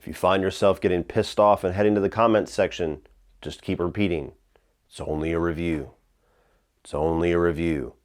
If you find yourself getting pissed off and heading to the comments section, just keep repeating, it's only a review. It's only a review.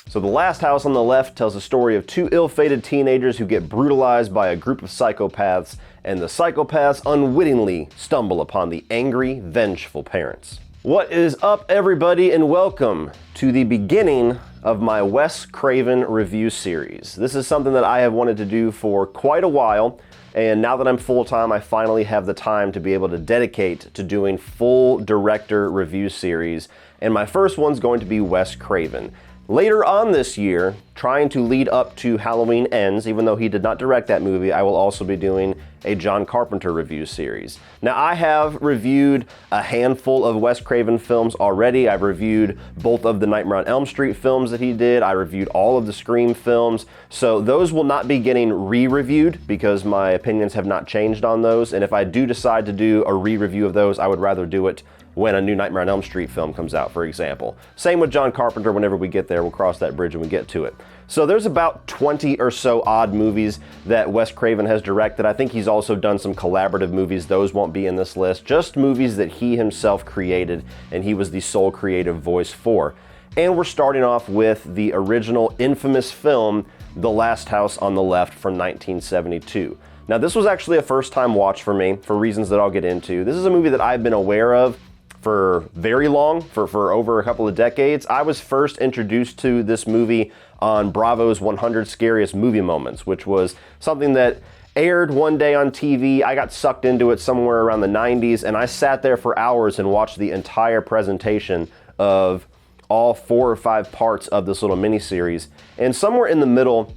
So The Last House on the Left tells the story of two ill-fated teenagers who get brutalized by a group of psychopaths, and the psychopaths unwittingly stumble upon the angry, vengeful parents. What is up, everybody, and welcome to the beginning of my Wes Craven review series. This is something that I have wanted to do for quite a while, and now that I'm full-time, I finally have the time to be able to dedicate to doing full director review series, and my first one's going to be Wes Craven. Later on this year, trying to lead up to Halloween Ends, even though he did not direct that movie, I will also be doing a John Carpenter review series. Now, I have reviewed a handful of Wes Craven films already. I've reviewed both of the Nightmare on Elm Street films that he did. I reviewed all of the Scream films. So those will not be getting re-reviewed because my opinions have not changed on those. And if I do decide to do a re-review of those, I would rather do it when a new Nightmare on Elm Street film comes out, for example. Same with John Carpenter. Whenever we get there, we'll cross that bridge when we get to it. So there's about 20 or so odd movies that Wes Craven has directed. I think he's also done some collaborative movies. Those won't be in this list. Just movies that he himself created and he was the sole creative voice for. And we're starting off with the original infamous film, The Last House on the Left from 1972. Now, this was actually a first-time watch for me for reasons that I'll get into. This is a movie that I've been aware of for very long, for over a couple of decades. I was first introduced to this movie on Bravo's 100 Scariest Movie Moments, which was something that aired one day on TV. I got sucked into it somewhere around the 90s, and I sat there for hours and watched the entire presentation of all 4 or 5 parts of this little miniseries. And somewhere in the middle,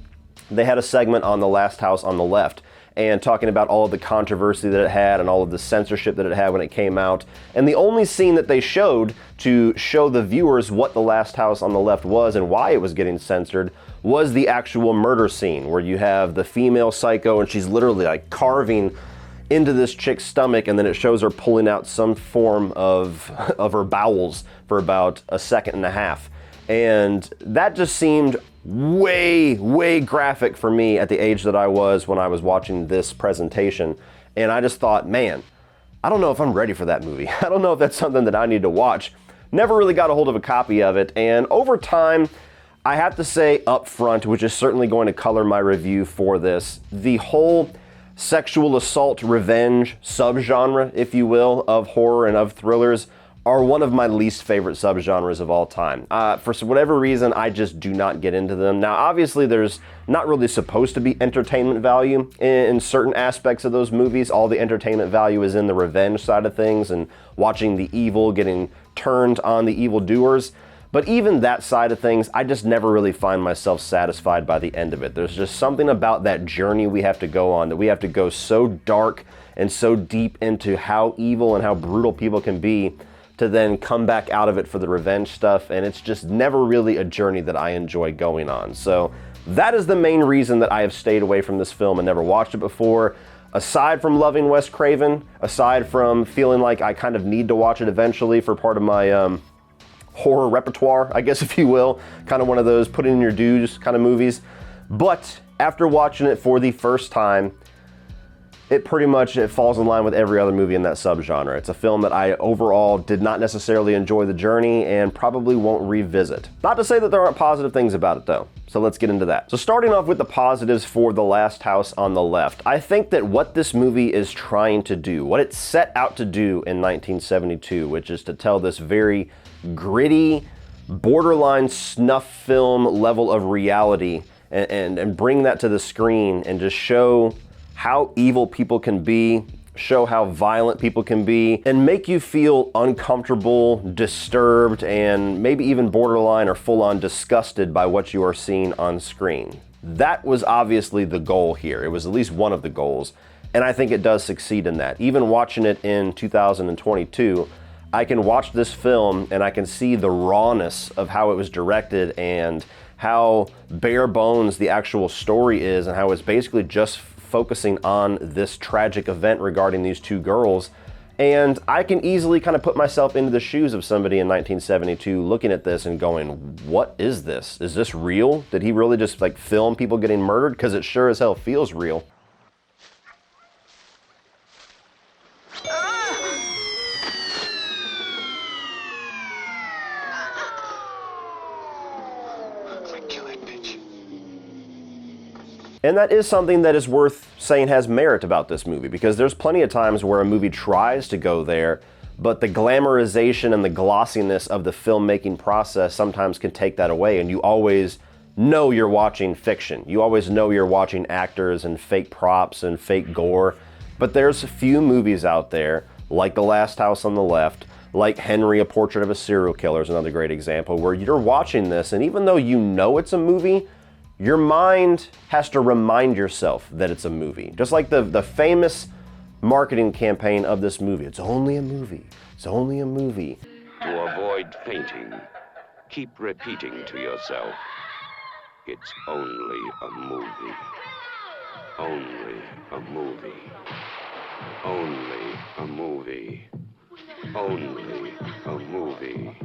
they had a segment on The Last House on the Left, and talking about all of the controversy that it had and all of the censorship that it had when it came out. And the only scene that they showed to show the viewers what The Last House on the Left was and why it was getting censored was the actual murder scene, where you have the female psycho and she's literally like carving into this chick's stomach, and then it shows her pulling out some form of her bowels for about a second and a half. And that just seemed way graphic for me at the age that I was when I was watching this presentation. And I just thought, man, I don't know if I'm ready for that movie. I don't know if that's something that I need to watch. Never really got a hold of a copy of it. And over time, I have to say up front, which is certainly going to color my review for this, the whole sexual assault revenge subgenre, if you will, of horror and of thrillers are one of my least favorite subgenres of all time. For whatever reason, I just do not get into them. Now, obviously, there's not really supposed to be entertainment value in certain aspects of those movies. All the entertainment value is in the revenge side of things and watching the evil getting turned on the evildoers. But even that side of things, I just never really find myself satisfied by the end of it. There's just something about that journey we have to go on, that we have to go so dark and so deep into how evil and how brutal people can be to then come back out of it for the revenge stuff, and it's just never really a journey that I enjoy going on. So that is the main reason that I have stayed away from this film and never watched it before. Aside from loving Wes Craven, aside from feeling like I kind of need to watch it eventually for part of my horror repertoire, I guess if you will, kind of one of those put in your dues kind of movies. But after watching it for the first time, it falls in line with every other movie in that subgenre. It's a film that I overall did not necessarily enjoy the journey and probably won't revisit. Not to say that there aren't positive things about it though, so let's get into that. So starting off with the positives for The Last House on the Left, I think that what this movie is trying to do, what it set out to do in 1972, which is to tell this very gritty, borderline snuff film level of reality and bring that to the screen and just show how evil people can be, show how violent people can be, and make you feel uncomfortable, disturbed, and maybe even borderline or full-on disgusted by what you are seeing on screen. That was obviously the goal here. It was at least one of the goals, and I think it does succeed in that. Even watching it in 2022, I can watch this film and I can see the rawness of how it was directed and how bare bones the actual story is, and how it's basically just focusing on this tragic event regarding these two girls And I can easily kind of put myself into the shoes of somebody in 1972 looking at this and going, what is this? Is this real? Did he really just like film people getting murdered? Because it sure as hell feels real. And that is something that is worth saying has merit about this movie, because there's plenty of times where a movie tries to go there, but the glamorization and the glossiness of the filmmaking process sometimes can take that away, and you always know you're watching fiction. You always know you're watching actors and fake props and fake gore. But there's a few movies out there, like The Last House on the Left, like Henry, A Portrait of a Serial Killer is another great example, where you're watching this, and even though you know it's a movie, your mind has to remind yourself that it's a movie. Just like the famous marketing campaign of this movie. It's only a movie. It's only a movie. To avoid fainting, keep repeating to yourself, it's only a movie. Only a movie. Only a movie. Only a movie.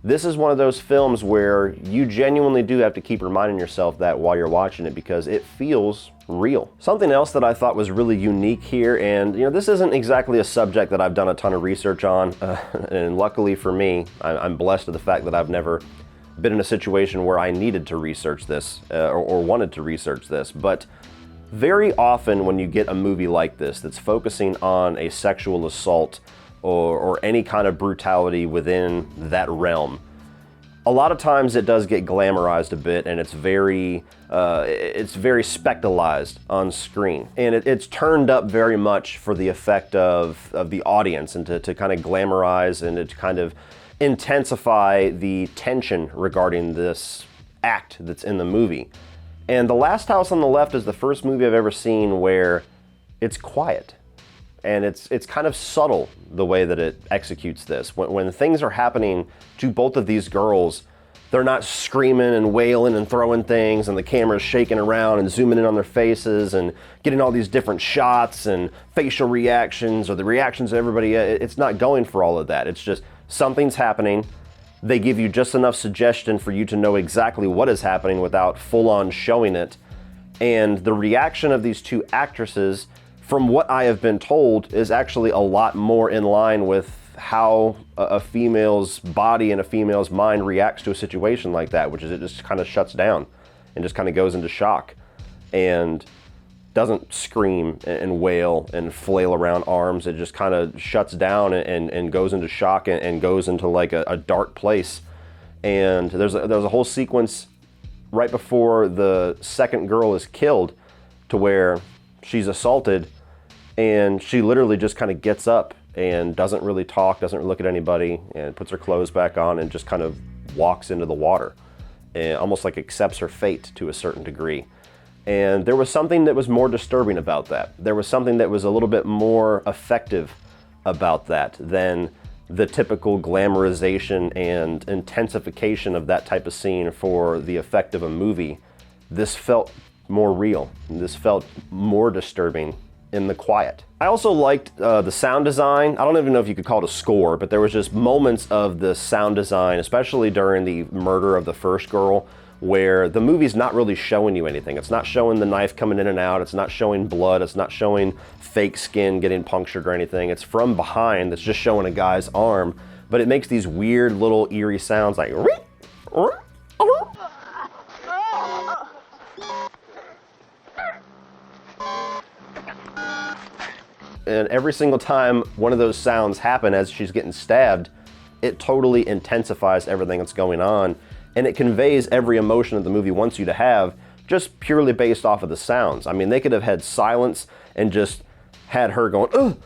This is one of those films where you genuinely do have to keep reminding yourself that while you're watching it, because it feels real. Something else that I thought was really unique here, and this isn't exactly a subject that I've done a ton of research on, and luckily for me, I'm blessed with the fact that I've never been in a situation where I needed to research this or wanted to research this, but very often when you get a movie like this that's focusing on a sexual assault or any kind of brutality within that realm, a lot of times it does get glamorized a bit, and it's very spectaclized on screen. And it's turned up very much for the effect of the audience, and to kind of glamorize and to kind of intensify the tension regarding this act that's in the movie. And The Last House on the Left is the first movie I've ever seen where it's quiet. And it's kind of subtle the way that it executes this. When things are happening to both of these girls, they're not screaming and wailing and throwing things, and the camera's shaking around and zooming in on their faces and getting all these different shots and facial reactions or the reactions of everybody. It's not going for all of that. It's just something's happening. They give you just enough suggestion for you to know exactly what is happening without full-on showing it. And the reaction of these two actresses, from what I have been told, is actually a lot more in line with how a female's body and a female's mind reacts to a situation like that, which is it just kind of shuts down and just kind of goes into shock and doesn't scream and wail and flail around arms. It just kind of shuts down and goes into shock and goes into like a dark place. And there's a whole sequence right before the second girl is killed to where she's assaulted, and she literally just kind of gets up and doesn't really talk, doesn't look at anybody, and puts her clothes back on and just kind of walks into the water and almost like accepts her fate to a certain degree. And there was something that was more disturbing about that. There was something that was a little bit more effective about that than the typical glamorization and intensification of that type of scene for the effect of a movie. This felt more real. This felt more disturbing in the quiet. I also liked the sound design. I don't even know if you could call it a score, but there was just moments of the sound design, especially during the murder of the first girl, where the movie's not really showing you anything. It's not showing the knife coming in and out. It's not showing blood. It's not showing fake skin getting punctured or anything. It's from behind. It's just showing a guy's arm, but it makes these weird little eerie sounds like and every single time one of those sounds happen as she's getting stabbed, it totally intensifies everything that's going on, and it conveys every emotion that the movie wants you to have just purely based off of the sounds. I mean, they could have had silence and just had her going,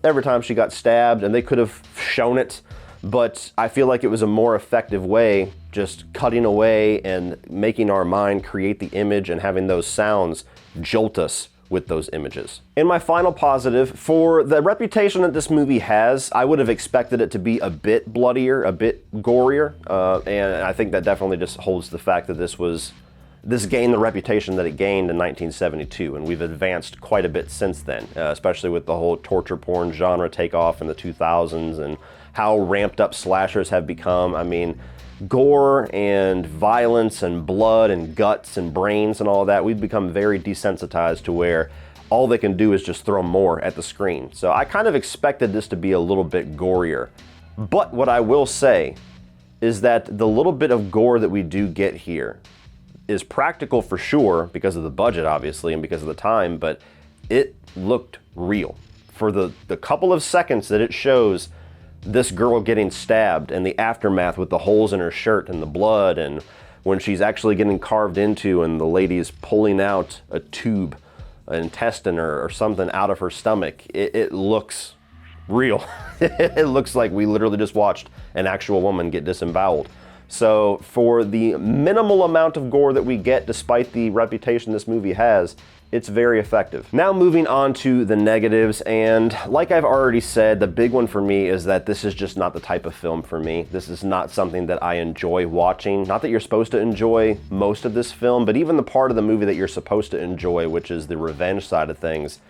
every time she got stabbed, and they could have shown it, but I feel like it was a more effective way just cutting away and making our mind create the image and having those sounds jolt us with those images. And my final positive, for the reputation that this movie has, I would have expected it to be a bit bloodier, a bit gorier, and I think that definitely just holds the fact that this was this gained the reputation that it gained in 1972, and we've advanced quite a bit since then, especially with the whole torture porn genre takeoff in the 2000s and how ramped up slashers have become. I mean, gore and violence and blood and guts and brains and all that, we've become very desensitized to where all they can do is just throw more at the screen. So I kind of expected this to be a little bit gorier. But what I will say is that the little bit of gore that we do get here is practical for sure, because of the budget obviously and because of the time, but it looked real. For the couple of seconds that it shows this girl getting stabbed and the aftermath with the holes in her shirt and the blood, and when she's actually getting carved into and the lady's pulling out a tube, an intestine or something out of her stomach, it looks real. It looks like we literally just watched an actual woman get disemboweled. So for the minimal amount of gore that we get, despite the reputation this movie has, it's very effective. Now moving on to the negatives, and like I've already said, the big one for me is that this is just not the type of film for me. This is not something that I enjoy watching. Not that you're supposed to enjoy most of this film, but even the part of the movie that you're supposed to enjoy, which is the revenge side of things,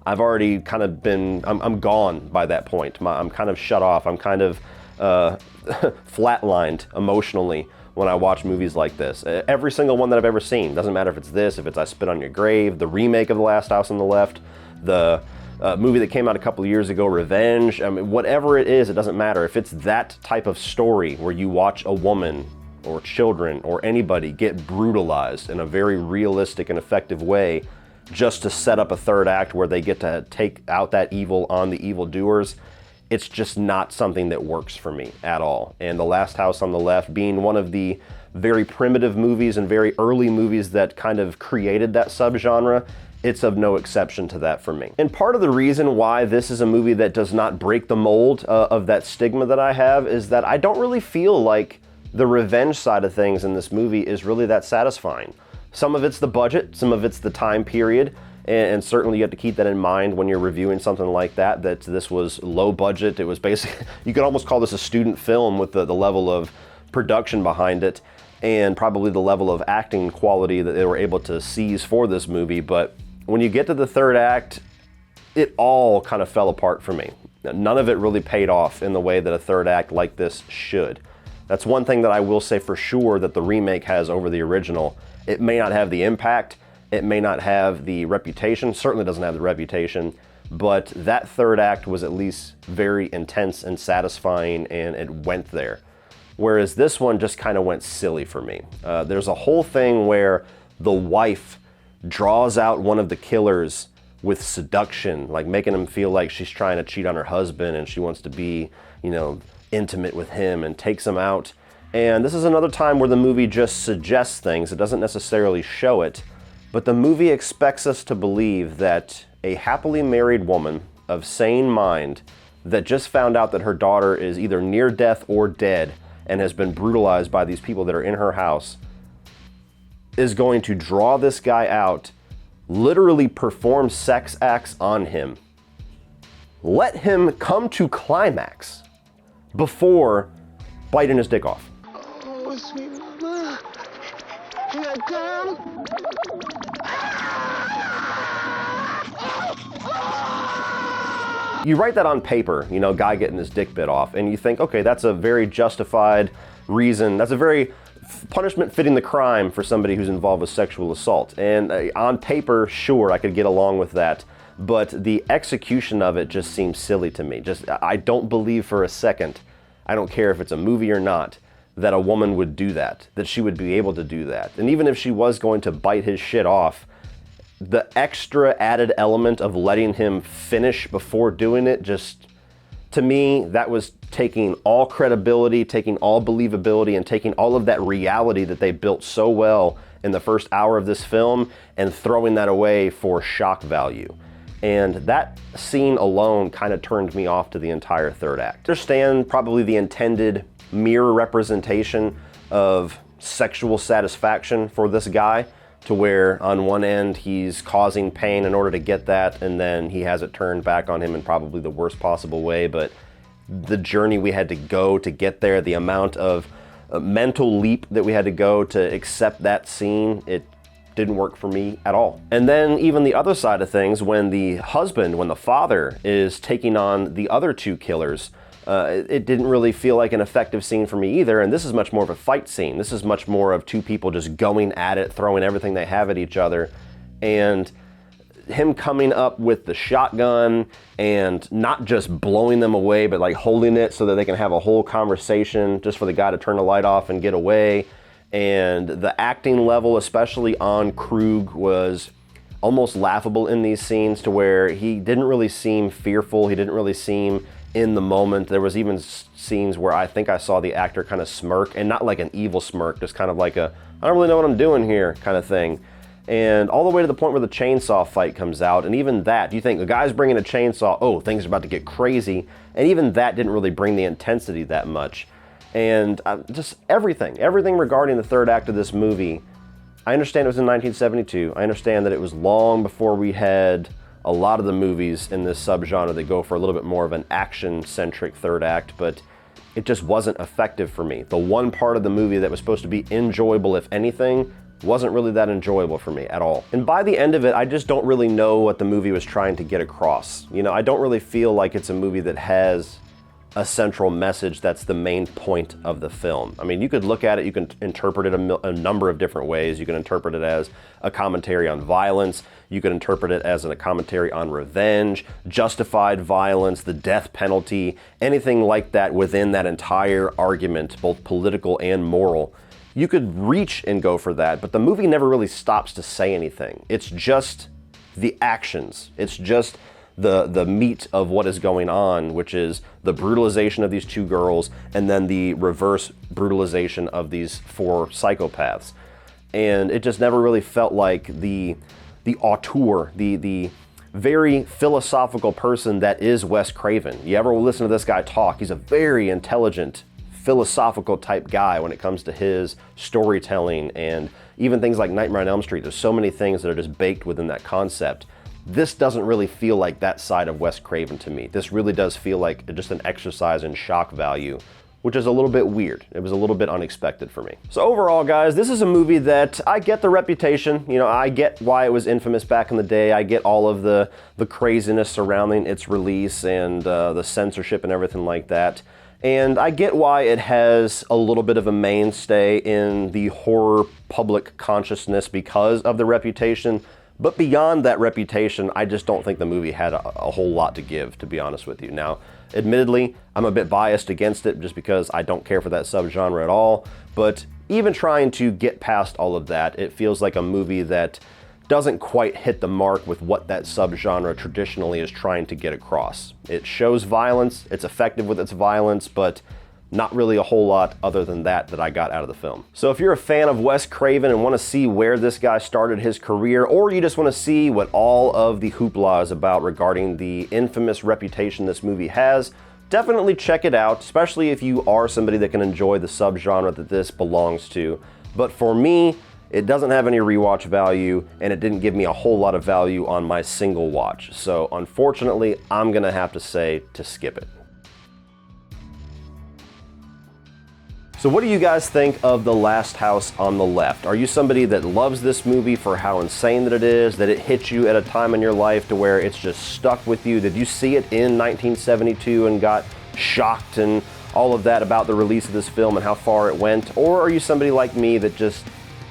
I've already kind of been, I'm gone by that point. I'm kind of shut off. I'm kind of flatlined emotionally when I watch movies like this. Every single one that I've ever seen, doesn't matter if it's this, if it's I Spit on Your Grave, the remake of The Last House on the Left, the movie that came out a couple of years ago, Revenge, I mean, whatever it is, it doesn't matter. If it's that type of story where you watch a woman or children or anybody get brutalized in a very realistic and effective way just to set up a third act where they get to take out that evil on the evildoers, it's just not something that works for me at all. And The Last House on the Left, being one of the very primitive movies and very early movies that kind of created that subgenre, it's of no exception to that for me. And part of the reason why this is a movie that does not break the mold of that stigma that I have is that I don't really feel like the revenge side of things in this movie is really that satisfying. Some of it's the budget, some of it's the time period, and certainly you have to keep that in mind when you're reviewing something like that, that this was low budget. It was basically, you could almost call this a student film with the level of production behind it and probably the level of acting quality that they were able to seize for this movie. But when you get to the third act, it all kind of fell apart for me. None of it really paid off in the way that a third act like this should. That's one thing that I will say for sure that the remake has over the original. It may not have the impact, it may not have the reputation, certainly doesn't have the reputation, but that third act was at least very intense and satisfying, and it went there. Whereas this one just kind of went silly for me. There's a whole thing where the wife draws out one of the killers with seduction, like making him feel like she's trying to cheat on her husband and she wants to be, intimate with him, and takes him out. And this is another time where the movie just suggests things. It doesn't necessarily show it, but the movie expects us to believe that a happily married woman of sane mind that just found out that her daughter is either near death or dead and has been brutalized by these people that are in her house is going to draw this guy out, literally perform sex acts on him, let him come to climax before biting his dick off. Oh, sweet mama. Here I come. You write that on paper, guy getting his dick bit off, and you think, okay, that's a very justified reason. That's a very punishment fitting the crime for somebody who's involved with sexual assault. And on paper, sure, I could get along with that. But the execution of it just seems silly to me. I don't believe for a second, I don't care if it's a movie or not, that a woman would do that she would be able to do that. And even if she was going to bite his shit off, the extra added element of letting him finish before doing it, just, to me, that was taking all credibility, taking all believability, and taking all of that reality that they built so well in the first hour of this film and throwing that away for shock value. And that scene alone kind of turned me off to the entire third act. I understand probably the intended mirror representation of sexual satisfaction for this guy, to where on one end he's causing pain in order to get that, and then he has it turned back on him in probably the worst possible way. But the journey we had to go to get there, the amount of mental leap that we had to go to accept that scene, it didn't work for me at all. And then even the other side of things, when the father is taking on the other two killers, it didn't really feel like an effective scene for me either. And this is much more of a fight scene. This is much more of two people just going at it, throwing everything they have at each other. And him coming up with the shotgun and not just blowing them away, but like holding it so that they can have a whole conversation just for the guy to turn the light off and get away. And the acting level, especially on Krug, was almost laughable in these scenes, to where he didn't really seem fearful. He didn't really seem in the moment. There was even scenes where I think I saw the actor kind of smirk, and not like an evil smirk, just kind of like a, I don't really know what I'm doing here kind of thing. And all the way to the point where the chainsaw fight comes out, and even that, you think the guy's bringing a chainsaw, oh, things are about to get crazy, and even that didn't really bring the intensity that much. And just everything regarding the third act of this movie, I understand it was in 1972, I understand that it was long before we had a lot of the movies in this subgenre that go for a little bit more of an action-centric third act, but it just wasn't effective for me. The one part of the movie that was supposed to be enjoyable, if anything, wasn't really that enjoyable for me at all. And by the end of it, I just don't really know what the movie was trying to get across. You know, I don't really feel like it's a movie that has a central message that's the main point of the film. I mean, you could look at it, you can interpret it a number of different ways. You can interpret it as a commentary on violence. You could interpret it as a commentary on revenge, justified violence, the death penalty, anything like that within that entire argument, both political and moral. You could reach and go for that, but the movie never really stops to say anything. It's just the actions. It's just the meat of what is going on, which is the brutalization of these two girls and then the reverse brutalization of these four psychopaths. And it just never really felt like the auteur, the very philosophical person that is Wes Craven. You ever listen to this guy talk, he's a very intelligent, philosophical type guy when it comes to his storytelling, and even things like Nightmare on Elm Street. There's so many things that are just baked within that concept. This doesn't really feel like that side of Wes Craven to me. This really does feel like just an exercise in shock value, which is a little bit weird. It was a little bit unexpected for me. So overall, guys, this is a movie that I get the reputation. You know, I get why it was infamous back in the day. I get all of the craziness surrounding its release and the censorship and everything like that. And I get why it has a little bit of a mainstay in the horror public consciousness because of the reputation. But beyond that reputation, I just don't think the movie had a whole lot to give, to be honest with you. Now, admittedly, I'm a bit biased against it just because I don't care for that subgenre at all. But even trying to get past all of that, it feels like a movie that doesn't quite hit the mark with what that subgenre traditionally is trying to get across. It shows violence, it's effective with its violence, but not really a whole lot other than that I got out of the film. So if you're a fan of Wes Craven and want to see where this guy started his career, or you just want to see what all of the hoopla is about regarding the infamous reputation this movie has, definitely check it out, especially if you are somebody that can enjoy the subgenre that this belongs to. But for me, it doesn't have any rewatch value, and it didn't give me a whole lot of value on my single watch. So unfortunately, I'm gonna have to say to skip it. So what do you guys think of The Last House on the Left? Are you somebody that loves this movie for how insane that it is, that it hit you at a time in your life to where it's just stuck with you? Did you see it in 1972 and got shocked and all of that about the release of this film and how far it went? Or are you somebody like me that just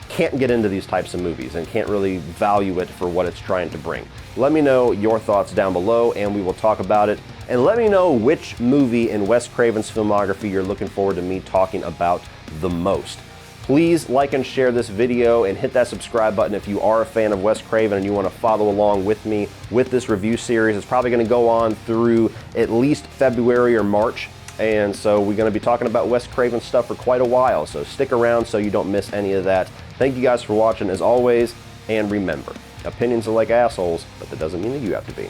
can't get into these types of movies and can't really value it for what it's trying to bring? Let me know your thoughts down below and we will talk about it. And let me know which movie in Wes Craven's filmography you're looking forward to me talking about the most. Please like and share this video and hit that subscribe button if you are a fan of Wes Craven and you want to follow along with me with this review series. It's probably going to go on through at least February or March. And so we're going to be talking about Wes Craven stuff for quite a while. So stick around so you don't miss any of that. Thank you guys for watching as always. And remember, opinions are like assholes, but that doesn't mean that you have to be.